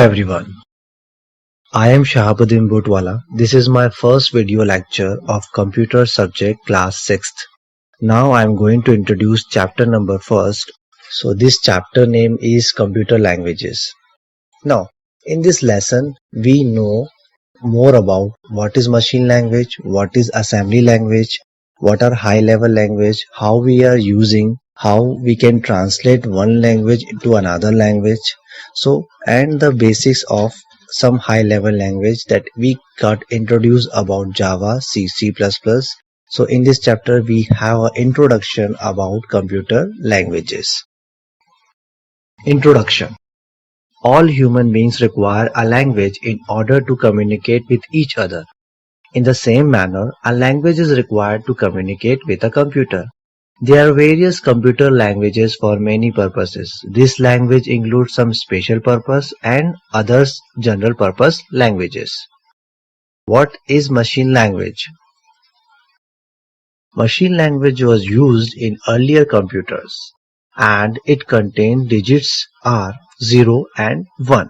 everyone. I am Shahabuddin Bhutwala. This is my first video lecture of computer subject class 6th. Now I am going to introduce chapter number first. So this chapter name is computer languages. Now in this lesson we know more about what is machine language, what is assembly language, what are high level language, how we are using, how we can translate one language into another language. So and the basics of some high level language that we got introduced about Java, C++. So in this chapter we have an introduction about computer languages. Introduction. All human beings require a language in order to communicate with each other. In the same manner, a language is required to communicate with a computer. There are various computer languages for many purposes. This language includes some special purpose and others general purpose languages. What is machine language? Machine language was used in earlier computers and it contained digits are 0 and 1.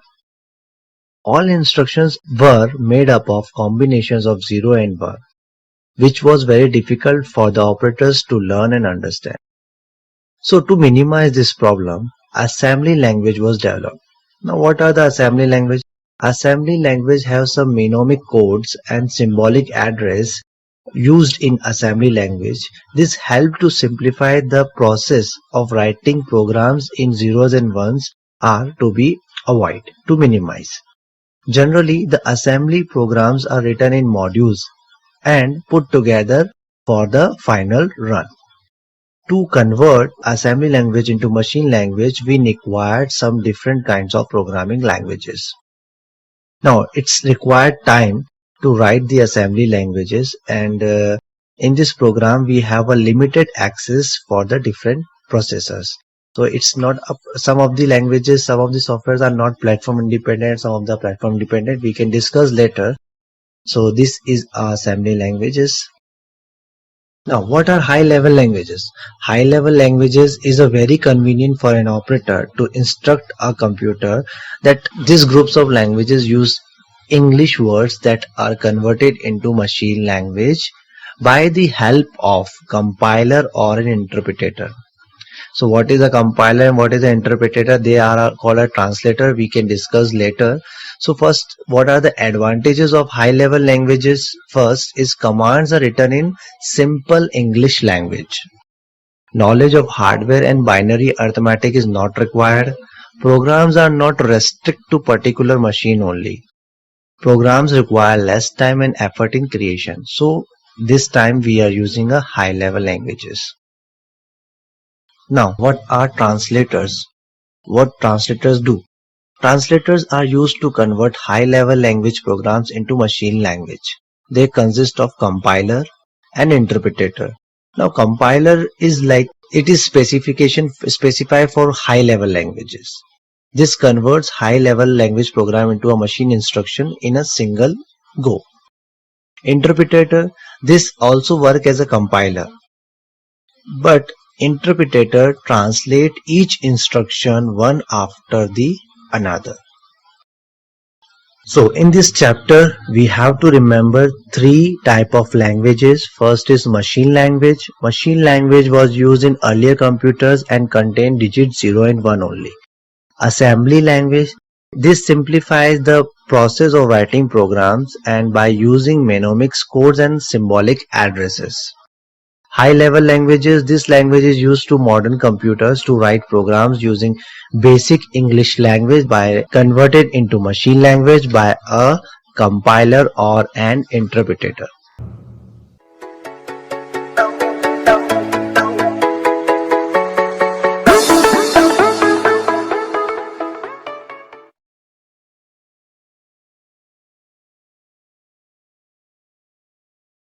All instructions were made up of combinations of 0 and 1, which was very difficult for the operators to learn and understand. So to minimize this problem, assembly language was developed. Now what are the assembly language? Assembly language have some mnemonic codes and symbolic address used in assembly language. This helped to simplify the process of writing programs in zeros and ones are to be avoided, to minimize. Generally, the assembly programs are written in modules and put together for the final run. To convert assembly language into machine language, we required some different kinds of programming languages. Now, it's required time to write the assembly languages, and in this program, we have a limited access for the different processors. So it's not some of the languages, some of the softwares are not platform independent, some of the platform dependent. We can discuss later. So this is our assembly languages. Now, what are high level languages? High level languages is a very convenient for an operator to instruct a computer that these groups of languages use English words that are converted into machine language by the help of compiler or an interpreter. So what is a compiler and what is an interpreter? They are called a translator. We can discuss later. So first, what are the advantages of high level languages? First is commands are written in simple English language. Knowledge of hardware and binary arithmetic is not required. Programs are not restricted to particular machine only. Programs require less time and effort in creation. So this time we are using a high level languages. Now, what are translators? What translators do? Translators are used to convert high-level language programs into machine language. They consist of compiler and interpreter. Now, compiler is like it is specified for high-level languages. This converts high-level language program into a machine instruction in a single go. Interpreter, this also work as a compiler, but interpreter translate each instruction one after the another. So in this chapter we have to remember three type of languages. First is machine language. Machine language was used in earlier computers and contained digits 0 and 1 only. Assembly language. This simplifies the process of writing programs and by using mnemonics codes and symbolic addresses. High-level languages. This language is used to modern computers to write programs using basic English language by converted into machine language by a compiler or an interpreter.